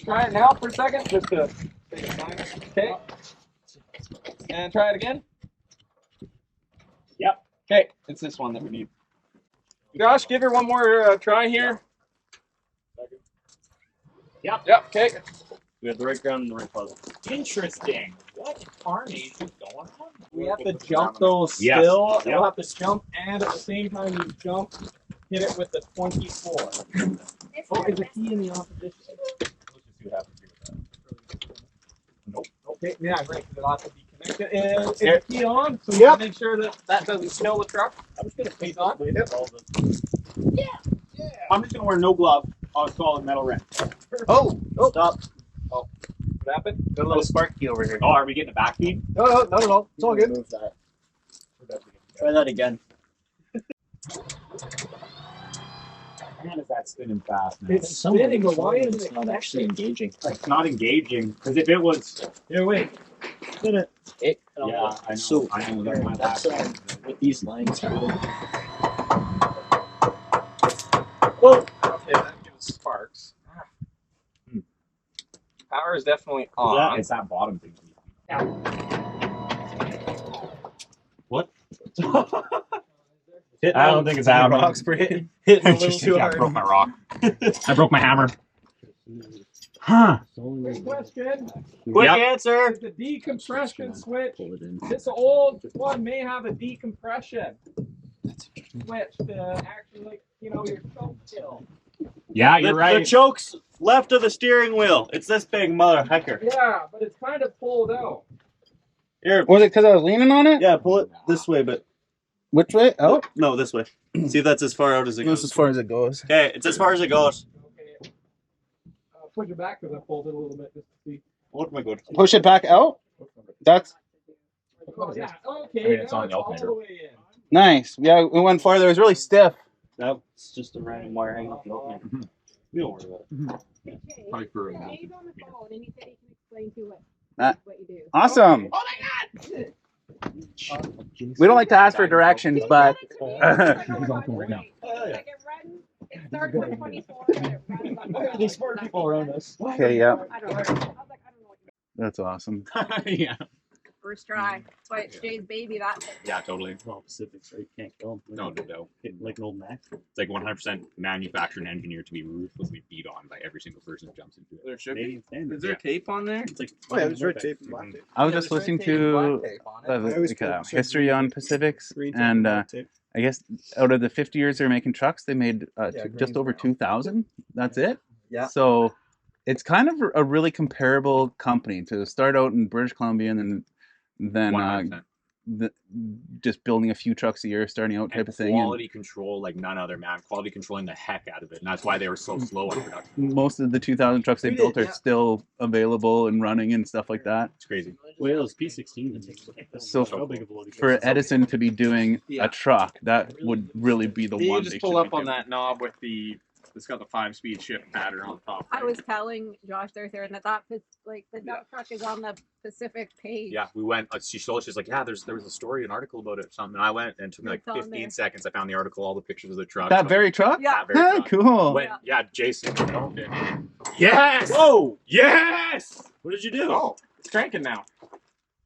try it now for a second, just to save time. Okay. And try it again. Yep. Okay, it's this one that we need. Josh, give her one more try here. Yep. Yep. Okay. We have the right ground and the right puzzle. Interesting. What carnage is going on? We have to jump those still. Yes. We'll have to jump, and at the same time you jump, hit it with the 24. Oh, is the key in the opposition? Let's just see what happens here with that. Nope. Okay, yeah, right, because it'll have to be connected. And is the key on? So you make sure that that doesn't kill the truck. I'm just going to face on. Yeah. Yeah. I'm just going to wear no glove on a solid metal rim. Oh, stop. Oh, what happened? Got a little spark key over here. Oh, are we getting a back feed? No, not at all. It's all good. Move that. Try that again. Man, is that spinning fast now? It's spinning, but why is it not actually engaging? It's not engaging, because if it was... Here, wait. Spin it. Yeah, I know. So, I know that that's what these lines are doing. Whoa! Okay, that gives sparks. Power is definitely on. It's that bottom thing. Yeah. What? I don't think it's happening. Rocks for hitting a little too I hard. broke my rock. I broke my hammer. Huh. Quick question. Quick answer. The decompression switch. This old one may have a decompression switch to actually, like, your choke kill. Yeah, you're right. The choke's left of the steering wheel. It's this big mother hecker. Yeah, but it's kind of pulled out. Here. Was it because I was leaning on it? Yeah, pull it this way, but... Which way? Oh. No, this way. See if that's as far out as it goes. That's as far as it goes. Okay, it's as far as it goes. Okay. Push it back because I pulled it a little bit just to see. What am I going to Push it back out? That's Oh, yeah. Okay, I mean, it's now on the all alternator. the way in. nice. Yeah, we went farther. It was really stiff. That's just a random wire hanging off the alternator. We don't worry about it. Probably for He's on the phone and he said he can explain to us what you do. Awesome. Oh my God! We don't like to ask for directions, but He's on right now. Like it runs, it starts with 24 and it runs on These smart people around us. okay, yeah, I don't know. I was like, I don't know what you're that's awesome. yeah. First try. That's why it's Jay's baby. That Yeah, totally. Well, Pacifics, right? Can't kill them. No, no. Hitting like an old Mac. It's like 100% manufactured and engineered to be ruthlessly beat on by every single person who jumps into it. There should be. Canadian standard. Is there tape on there? It's like Oh yeah, there's red tape and black tape. I was Yeah, just there's listening red tape and to black tape on it. I always like, put history on Pacifics, Green tape and black tape. I guess out of the 50 years they're making trucks, they made Yeah, just green's over brown. 2,000. That's it. Yeah. So it's kind of a really comparable company to start out in British Columbia and then 100%. just building a few trucks a year, starting out type And of thing. quality control like none other, man. Quality controlling the heck out of it. And that's why they were so slow on production. And most of the 2,000 trucks they We built did, are yeah. still available and running and stuff like that. It's crazy. Wait, those P16. So how big of a load For Edison to be doing Yeah. a truck, that would really be the You one. just they pull should up be on doing. that knob with the. It's got the 5-speed shift pattern on top. I was telling Josh there and that like the dump truck is on the Pacific page. Yeah, we went. She showed us. She's like, yeah, there was a story, an article about it or something. And I went and it took me like It's on 15 there. seconds. I found the article, all the pictures of the truck. That very truck? Yeah. That very Ah, truck. cool. When, yeah, Jason owned it. Yes! Whoa! Yes! What did you do? Oh, it's cranking now.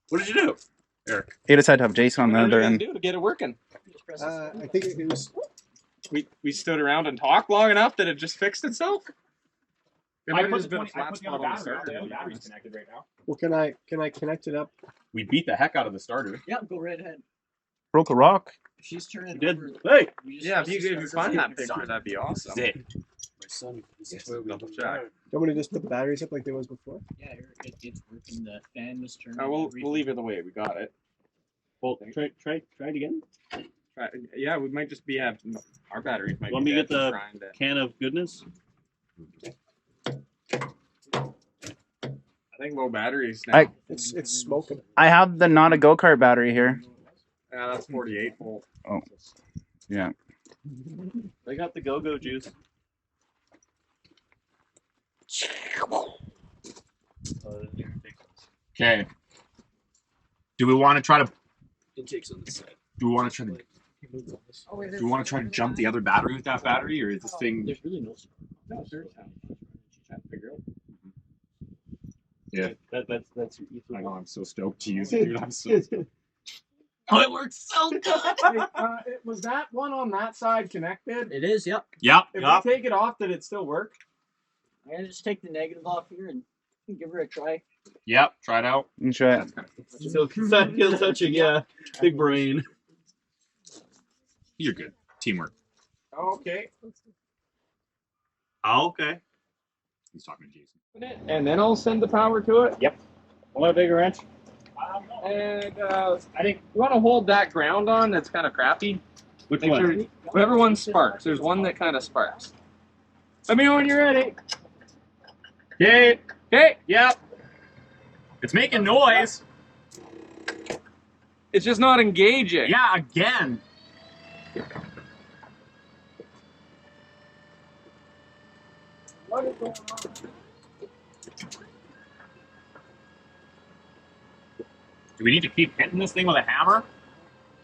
What did you do, Eric? You decided to have Jason on the What other did we end. do to get it working? I think it was. We stood around and talked long enough that it just fixed itself. It might I have put just been a the flat spot on the starter. The battery's connected right now. Well, can I connect it up? We beat the heck out of the starter. Yeah, go right ahead. Broke a rock. She's turning You did. over. Hey! Yeah, if you find that picture, that'd be awesome. Sick. My son. Yes. Double check. Don't want to just put the batteries up like they was before? Yeah, it's working. The fan was turning. We'll leave it the way we got it. Well, try it again. Yeah, we might just be at our batteries. Might Want be me to dead get the trying to- can of goodness? I think low batteries now. It's smoking. I have the not a go-kart battery here. Yeah, that's 48 volt. Oh, yeah. I got the go-go juice. Okay. Do we want to try to? Intake's on this side. Do we want to try to? Oh, is Do we want to try to jump the other battery with that battery, or is this thing? There's really no. No, there's trying to figure out. Yeah. That's I know. I'm so stoked to use it, dude. I'm so stoked. Oh, it works so good. Was that one on that side connected? It is, yep. Yep. If Yep. we take it off, did it still work? I'm gonna just take the negative off here and give her a try. Yep. Try it out. You try it. Still touching, yeah. Big brain. You're good. Teamwork. Okay. Oh, okay. He's talking to Jason. And then I'll send the power to it. Yep. Want a bigger wrench? And I think you want to hold that ground on. That's kind of crappy. Which Make one? sure whatever one sparks. There's one that kind of sparks. Let me know when you're ready. Okay. Okay. Yep. It's making noise. It's just not engaging. Yeah. Again. What is going on? Do we need to keep hitting this thing with a hammer?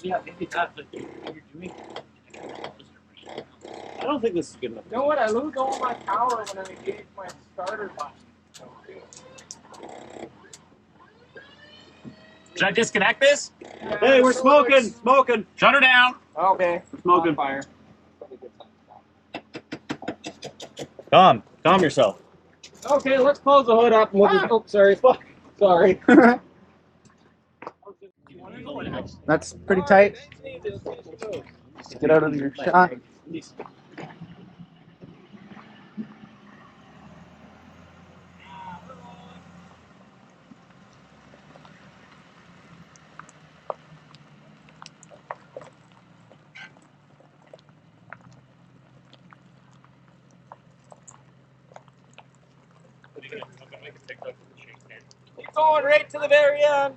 Yeah, maybe that's what you're doing. I don't think this is good enough. You know what? I lose all my power when I engage my starter button. Should I disconnect this? Hey, we're smoking! Smoking! Shut her down. Okay. Smoking. On fire. Calm yourself. Okay, let's close the hood up. And we'll just, oh, sorry. Fuck. Sorry. That's pretty tight. Get out of your shot. Keep going right to the very end.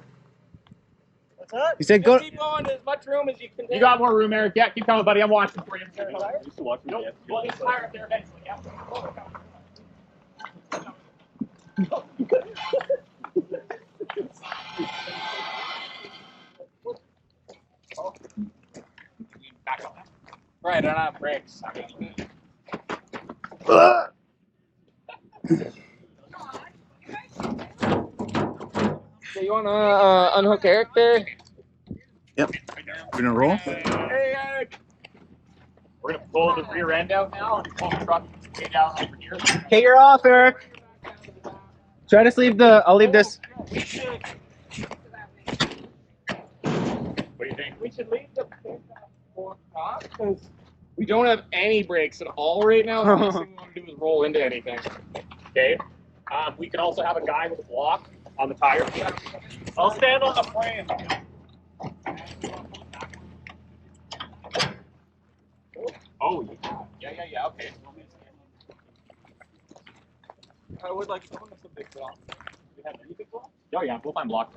What's that? You said Just go. keep going as much room as you can. You got more room, Eric. Yeah, keep coming, buddy. I'm watching for you. Nope. Well, it's higher up there eventually. Yeah. Back up. Right, I don't have brakes. So you want to unhook Eric there? Yep. We're gonna roll. Hey, Eric. We're gonna pull the rear end out now and pull the truck way down over here. Okay, you're off, Eric. Try to leave the. I'll leave this. What do you think? We should leave the fork off because we don't have any brakes at all right now. The last thing we want to do is roll into anything. Okay. We can also have a guy with a block on the tire. I'll stand on the frame. Oh, yeah. Okay. I would like someone with a big block. Do you have any big blocks? Oh, yeah. We'll find blocks.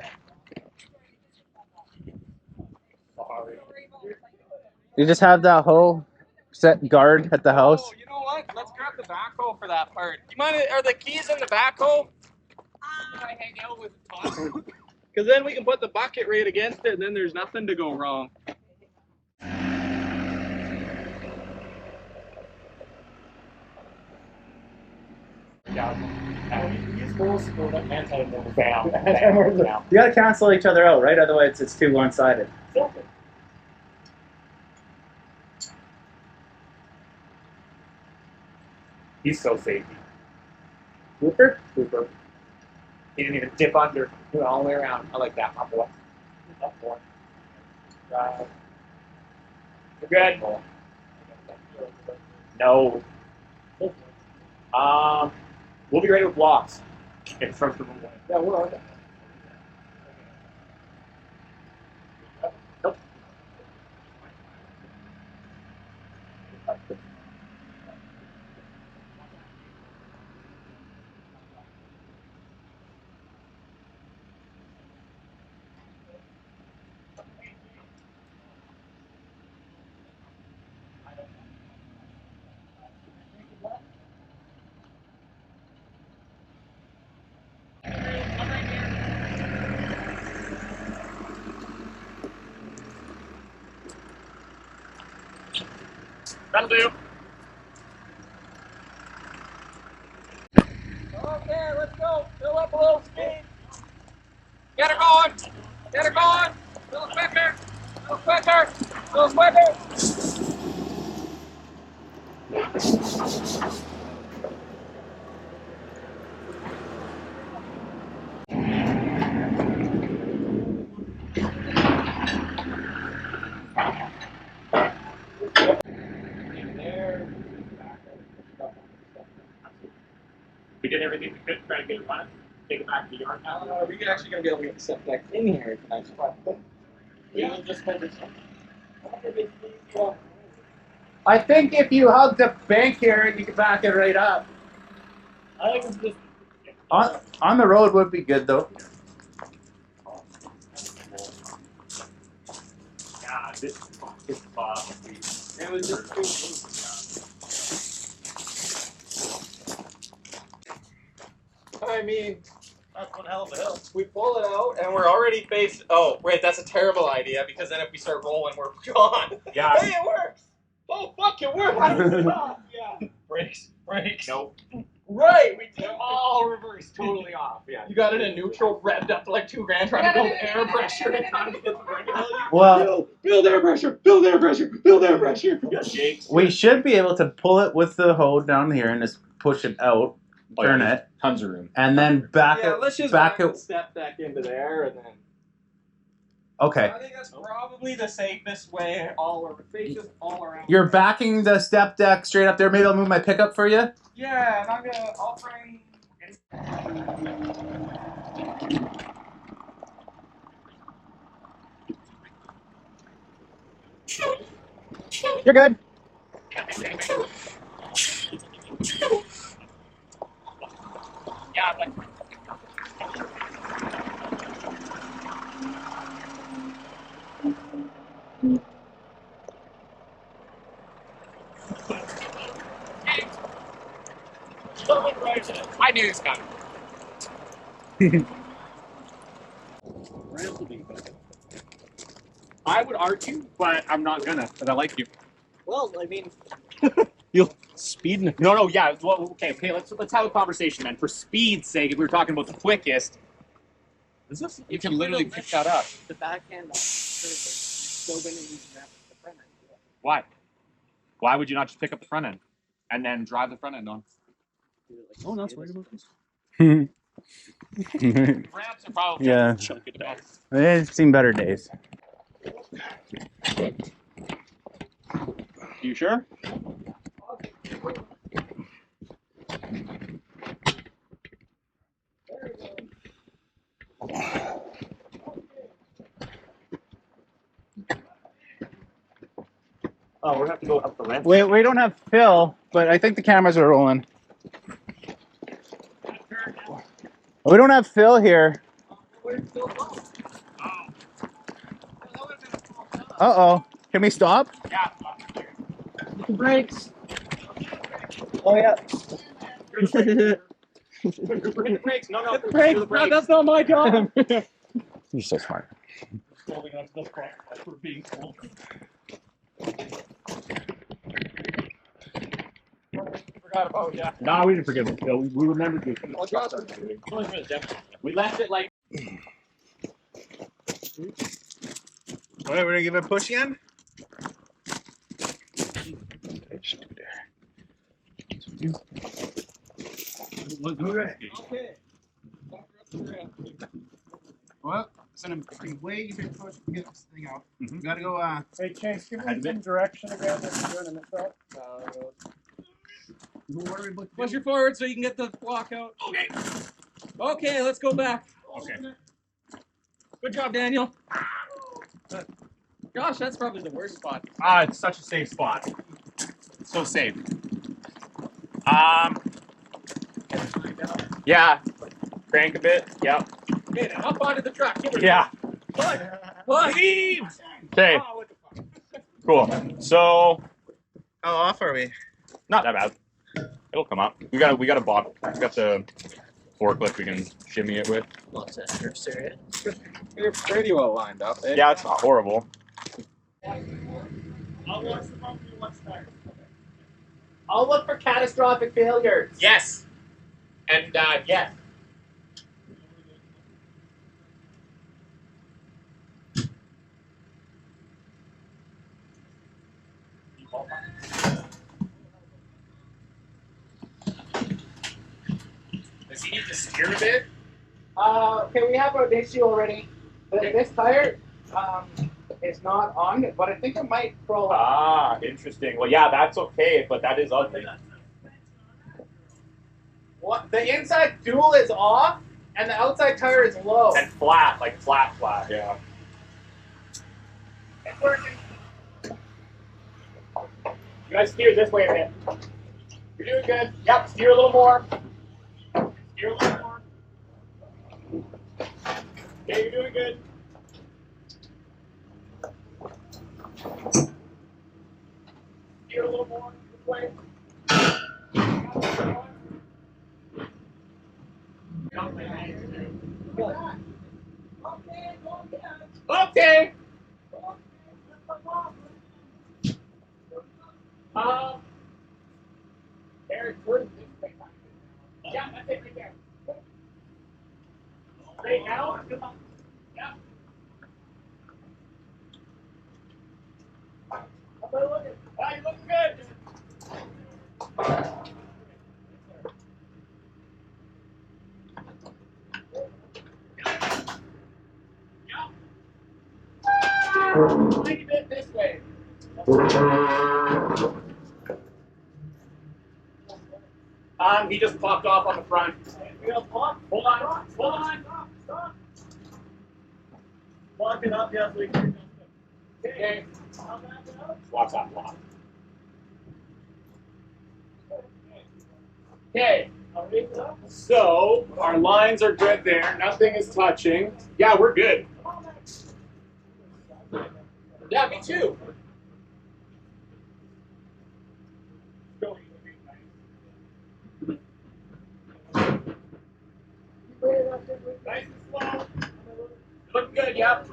You just have that hoe set guard at the house. Oh, you know what? Let's grab the backhoe for that part. You mind? Are the keys in the backhoe? Can I hang out with Tom? Because then we can put the bucket right against it, and then there's nothing to go wrong. You gotta cancel each other out, right? Otherwise, it's too one-sided. He's so safety. Cooper? Cooper. He didn't even dip under. He went all the way around. I like that, my boy. Up boy. Drive. You're good. No. We'll be ready with blocks. In front of the room. Yeah, we're on. Nope. That'll do. Okay, let's go. Fill up a little speed. Get her going! Get her going! A little quicker! A little quicker! A little quicker! We did everything we could to try to get it running. Take it back to the yard now. Are we actually gonna be able to get the septic in here tonight? Yeah, just spend it. I think if you hug the bank here, you can back it right up. I think it's just. On the road would be good though. Yeah, this is It was just I mean, That's one hell of a hill. we pull it out and we're already faced. Oh, wait, that's a terrible idea because then if we start rolling, we're gone. Yeah. Hey, it works. Oh, fuck, it works. How does it stop? Yeah. Brakes. Nope. Right, we did. They're all reversed, totally off. Yeah. You got it in neutral, revved up to like 2 grand, trying to build air pressure and trying to get the brake. Well, Build air pressure, build air pressure, build air pressure. Jakes. we should be able to pull it with the hoe down here and just push it out, turn it, Tons of room. and then back Yeah, it. let's just back back it. step back into there and then. Okay, I think that's probably the safest way faces all around. you're backing the step deck straight up there. Maybe I'll move my pickup for you. Yeah, and I'll try You're good. Yeah, but. I knew this coming. I would argue, but I'm not gonna, because I like you. Well, I mean, You'll speed. No, yeah. Well, okay. Let's have a conversation then. For speed's sake, if we were talking about the quickest, you can literally pick that up. the back end, you're still going to use the front end. Why? Why would you not just pick up the front end and then drive the front end on? Oh, no, worried about this. Ramps are probably Yeah. chunky to death. It's seen better days. You sure? Oh, we're gonna have to go up the ramp. We don't have Phil, but I think the cameras are rolling. We don't have Phil here. Uh-oh. Can we stop? Yeah. Brakes. Oh, yeah. Hit the brakes. No. Hit the brakes. No, that's not my job. You're so smart. Holding on to the front as we're being told. forgot about yeah. No, we didn't forget it, Phil. We remembered you. We left it like. All right, we're gonna give it a push again. Okay. Well, it's gonna be way easier to push to get this thing out. You gotta go. Hey, Chace, give me me some direction again. Push it forward so you can get the block out. Okay. Okay, let's go back. Okay. Good job, Daniel. Gosh, that's probably the worst spot. It's such a safe spot. It's so safe. Yeah. Crank a bit. Yep. Okay, now up onto the truck. Give it Yeah. Push. Okay. Cool. So How off are we? not that bad. It'll come up. We got a bob. We got the forklift we can shimmy it with. Lots of extra serious. You're pretty well lined up. Eh? Yeah, it's not horrible. I'll look for catastrophic failures. Yes. And yes. you need to steer a bit? Okay, we have an issue already. This tire is not on, but I think it might crawl up. Ah, interesting. Well, yeah, that's okay, but that is ugly. What? The inside dual is off, and the outside tire is low. And flat, like flat, yeah. It's working. You guys steer this way a bit. You're doing good. Yep, steer a little more. Steer a little more. Okay, you're doing good. Steer a little more this way. Okay. Eric, where's this thing? Yeah, that's it right there. Straight out. Yeah. How about looking? Ah, you're looking good. Tiny bit this way. He just popped off on the front. Hold on. Stop. Lock it up, yes, we can. Okay. Watch that block. Okay. So our lines are good there. Nothing is touching. Yeah, we're good. Yeah, me too. Nice and slow. Looking good, yep.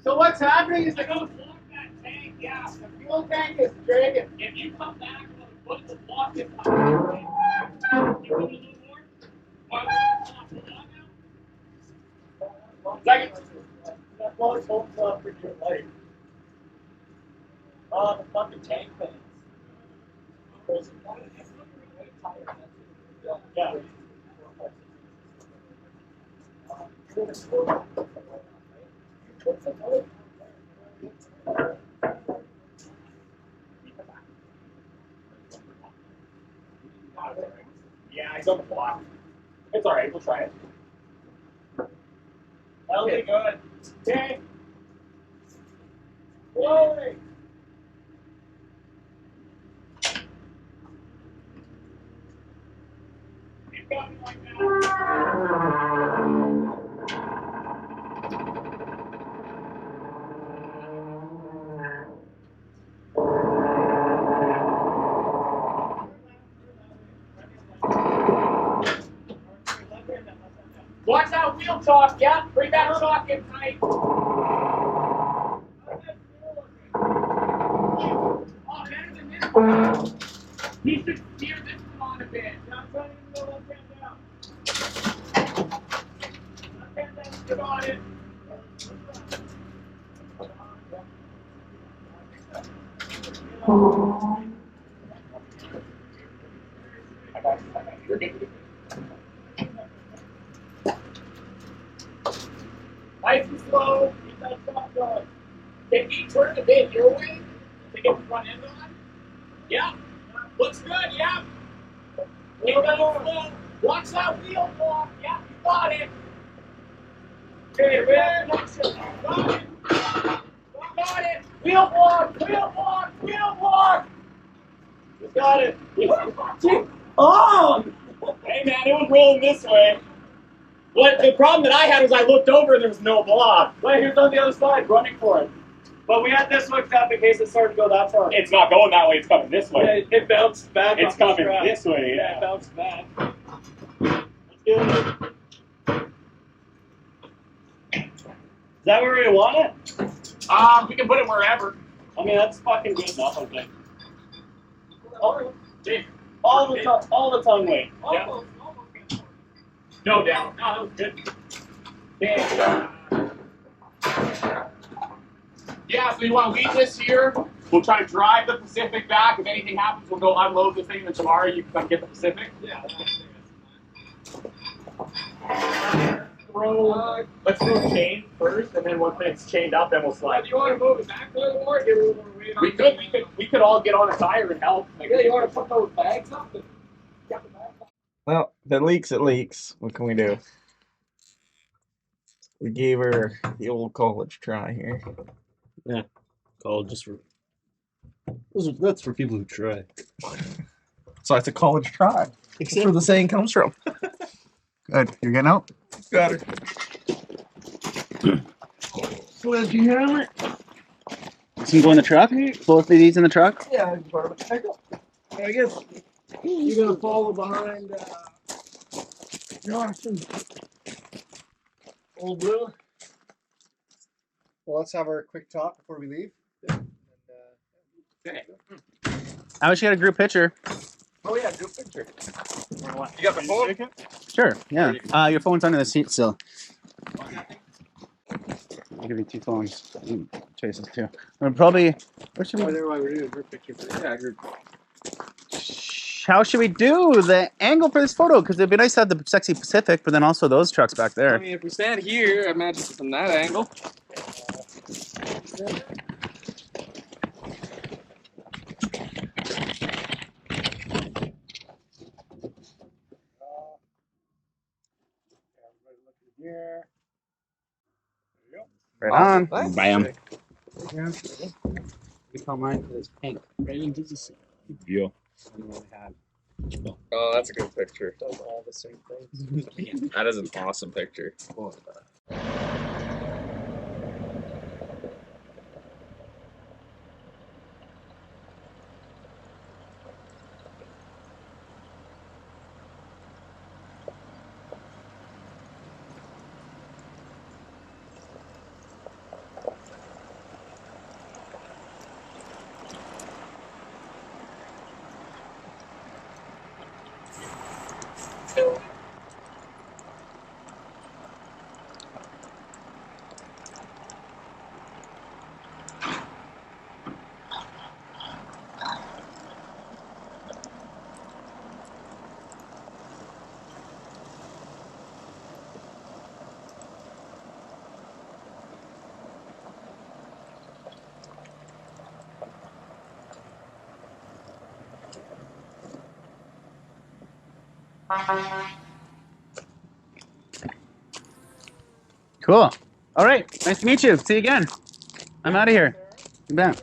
So what's happening is I gotta block that tank, yeah. the fuel tank is dragging. If you come back another foot to block this tank, you want a little more? Want a little more now? Second. That blows holes up for your life. The fucking tank fans. Yeah. Yeah, he's on the block. It's alright, we'll try it. That'll be good. Okay. Slowly. Keep going like that. Watch that wheel chalk, yeah? Bring that chalk in tight. Oh, better than this one. He should steer this one on a bit. Not trying to go left hand down. Left hand down, get on it. I got you. You're good. Nice and slow. Keep that shot going. Can you turn the bit your way to get the front end on? Yeah. Looks good. Yeah. Keep that slow. Watch that wheel block. Yeah, you got it. Okay, red. Got it. Got it. Wheel block. Wheel block. Wheel block. You got it. Oh! Hey man, it was rolling this way. What the problem that I had was I looked over and there was no block. Wait, here's on the other side, running for it. But we had this hooked up in case it started to go that far. It's not going that way, it's coming this way. It bounced back. It's off the coming strap. this way, Yeah, yeah. it bounced back. Let's do it. Is that where we want it? We can put it wherever. I mean, that's fucking good enough, I think. Dave, All the tongue weight. yeah. No doubt. No, that was good. Okay. Yeah, so you want to leave this here. We'll try to drive the Pacific back. If anything happens, we'll go unload the thing, and then tomorrow you can come get the Pacific. Yeah. Let's throw chain first, and then once it's chained up, then we'll slide. Do you want to move it back a little more? Get a little more weight on we could all get on a tire and help. Like, yeah, you want to put those bags up? Well, if it leaks, it leaks. What can we do? We gave her the old college try here. College just for that's for people who try. So it's a college try. That's where the saying comes from. Good. You're getting out? Got her. Sledgehammer. Some go in the truck? Both of these in the truck? Yeah, part of a tackle. I guess you're gonna follow behind Josh and Old Blue. Well, let's have our quick talk before we leave. I wish you had a group picture. Oh yeah, good picture. You got the phone? Sure, yeah. Your phone's under the seat still. I'll give you 2 phones. Chase's too. Probably. What should we? Why we're doing a group picture for How should we do the angle for this photo? Because it'd be nice to have the sexy Pacific, but then also those trucks back there. I mean, if we stand here, imagine from that angle. Here. Right Awesome. on. Thanks. Bam. We call mine for this pink. Right into the sea. Yeah. Oh, that's a good picture. Does all the same things. That is an awesome picture. Cool. All right. Nice to meet you. See you again. I'm out of here. You bet.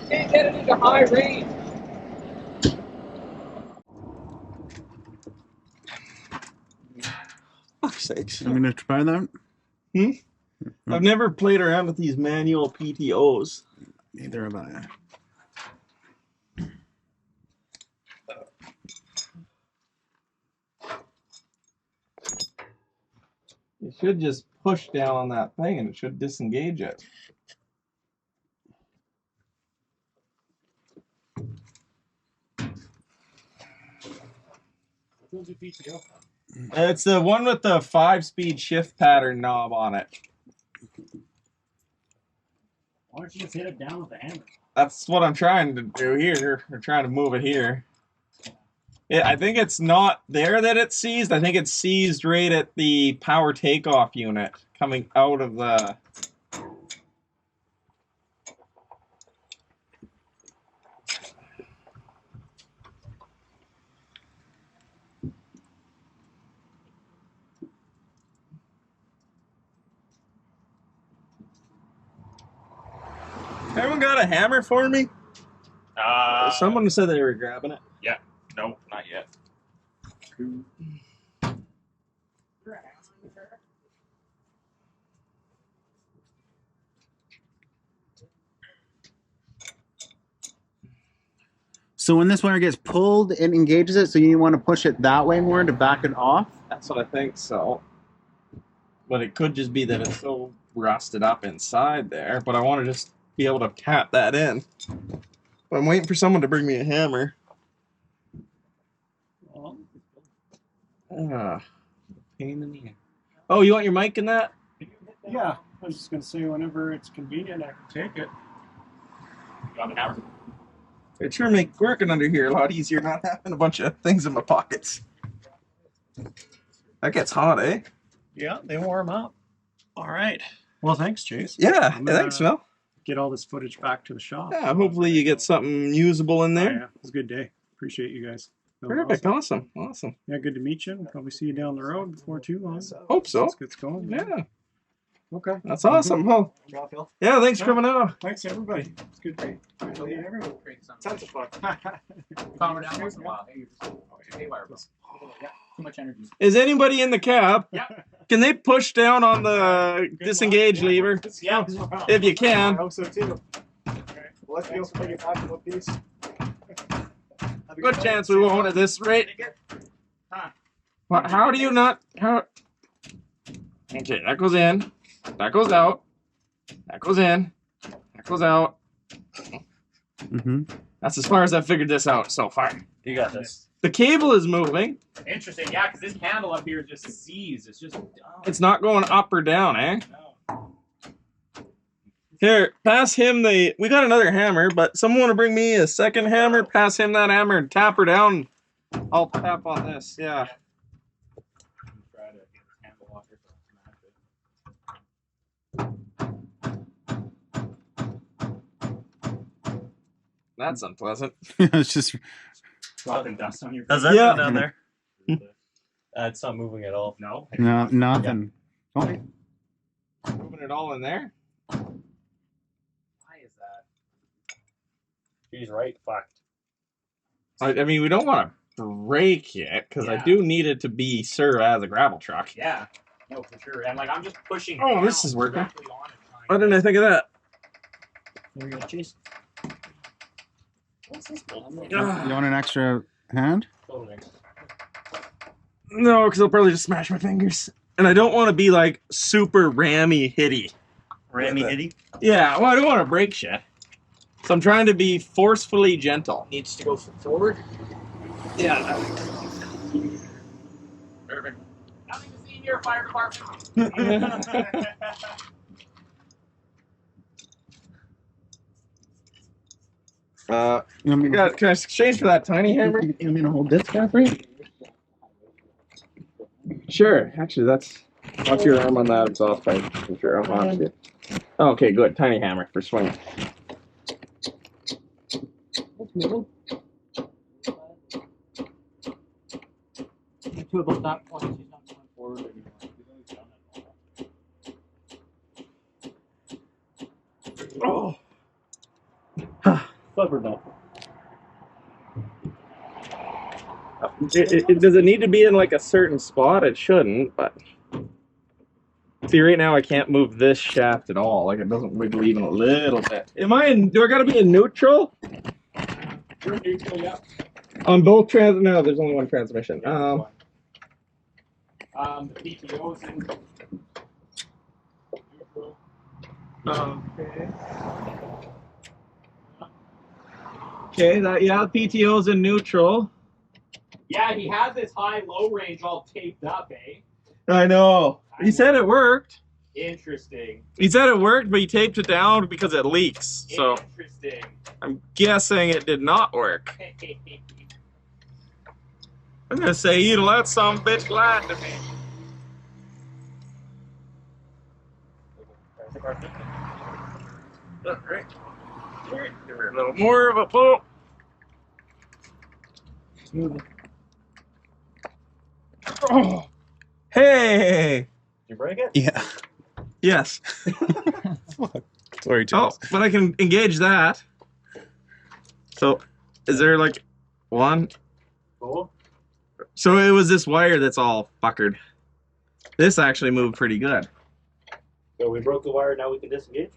Can't get it into high range. Fuck's sakes. I'm gonna try that. I've never played around with these manual PTOs. Neither have I. You should just push down on that thing and it should disengage it. It's the one with the 5-speed shift pattern knob on it. Why don't you just hit it down with the hammer? That's what I'm trying to do here. I'm trying to move it here. I think it's not there that it's seized. I think it's seized right at the power takeoff unit coming out of the... Everyone got a hammer for me? Someone said they were grabbing it. Yeah. No, not yet. So when this wire gets pulled, it engages it. So you want to push it that way more to back it off. That's what I think so. But it could just be that it's so rusted up inside there. But I want to just be able to tap that in. But I'm waiting for someone to bring me a hammer. Ah, pain in the ass. Oh, you want your mic in that? Yeah, I was just gonna say whenever it's convenient, I can take it. You got an hammer? It sure makes working under here a lot easier not having a bunch of things in my pockets. That gets hot, eh? Yeah, they warm up. All right. Well, thanks, Chace. Yeah, I'm thanks, gonna Mel. Get all this footage back to the shop. Yeah, hopefully you get something usable in Oh, there. yeah, it was a good day. Appreciate you guys. That was Perfect, awesome. awesome. Yeah, good to meet you. Probably see you down the road before too long. Hope so. Let's get going. Yeah, Okay. that's awesome. Well, yeah, thanks for coming out. Thanks, everybody. It's good day. Everyone. Tons of fun. Calm her down once in a while. Too much energy. Is anybody in the cab? Yeah. Can they push down on the disengage lever? Yeah. If you can. I hope so too. Okay. Well, let's go bring it back to a piece. Good chance we won't at this rate. How do you not? How? Okay, that goes in. That goes out. That goes in. That goes out. Mm-hmm. That's as far as I've figured this out so far. You got this. The cable is moving. Interesting, yeah, because this handle up here is just seized. It's just dumb. It's not going up or down, eh? No. Here, pass him the... We got another hammer, but someone want to bring me a second hammer? Pass him that hammer and tap her down. I'll tap on this, yeah. Try to get this handle off here so That's unpleasant. It's just nothing dust on your How's face. that Yeah. down there? It's not moving at all. No. no nothing. Oh, Moving it all in there. Why is that? She's right, fucked. I mean, we don't want to break it, because I Yeah. do need it to be serve as a gravel truck. Yeah. No, for sure. And like I'm just pushing. Oh, this down is working. directly on it, trying Why didn't I think of that? There you go, Chace. You want an extra hand? Totally. No, because I'll probably just smash my fingers. And I don't want to be like super rammy hitty. Rammy hitty. Yeah, well, I don't want to break shit. So I'm trying to be forcefully gentle. Needs to go forward. Yeah. Perfect. Nothing to see here, fire department. You want me to, Can I exchange for that tiny hammer? you want me to hold this guy for you? Sure. Actually, that's off your arm on that exhaust pipe. I'm sure I'm on it. Okay, good. Tiny hammer for swinging. To about that point, he's not going forward anymore. He's always done it. Oh. Clever though. Does it need to be in like a certain spot? It shouldn't, but see, right now I can't move this shaft at all. Like it doesn't wiggle even a little bit. Am I in? Do I got to be in neutral? You're neutral, yeah. On both trans? No, there's only one transmission. The PTO's in neutral. Okay. Okay. PTO's in neutral. Yeah, he has his high-low range all taped up, eh? I know. He said it worked. Interesting. He said it worked, but he taped it down because it leaks. So Interesting. I'm guessing it did not work. I'm gonna say you let some bitch lie to me. Alright. Give her a little more of a pull. Oh. Hey! Did you break it? Yeah. Yes. Sorry, Oh, Charles. but I can engage that. So, is there like one? Cool. So it was this wire that's all fuckered. This actually moved pretty good. So we broke the wire, now we can disengage?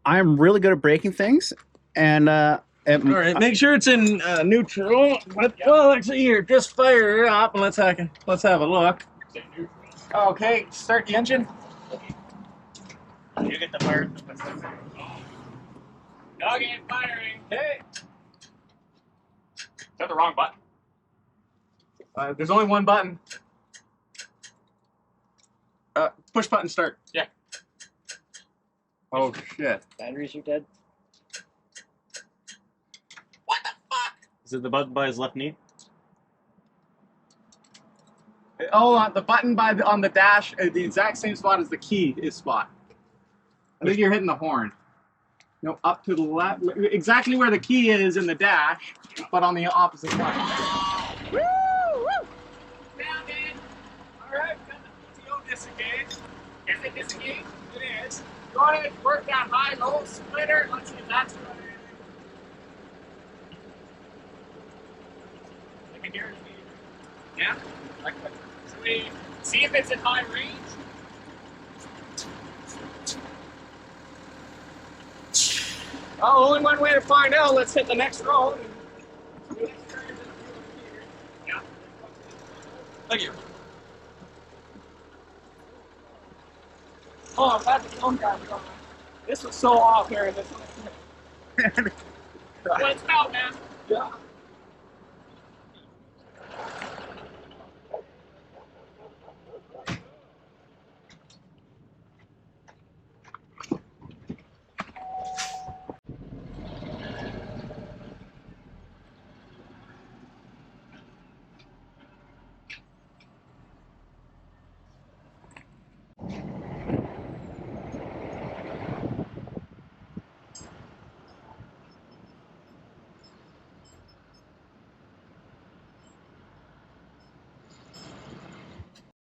I'm really good at breaking things, and All right, make sure it's in neutral. Well, actually, here, just fire it up and let's have a look. Okay, start the engine. You get the fire. Dog ain't firing. Hey! Is that the wrong button? There's only one button. Push button start. Yeah. Oh shit. Batteries are dead. What the fuck? Is it the button by his left knee? Oh, the button on the dash, the exact same spot as the key is spot. I think you're hitting the horn. No, up to the left, exactly where the key is in the dash, but on the opposite side. Woo! Woo! Down, man. Alright, we got the PTO disengaged. Is it disengaged? It is. Go ahead, work that high-low splitter. Let's see if that's right. I can hear it. Yeah? Sweet. See if it's in high range. Oh, only one way to find out. Let's hit the next road. Yeah. Thank you. Oh, that's the phone guy. This was so off here in this one. Well, it's out, man. Yeah.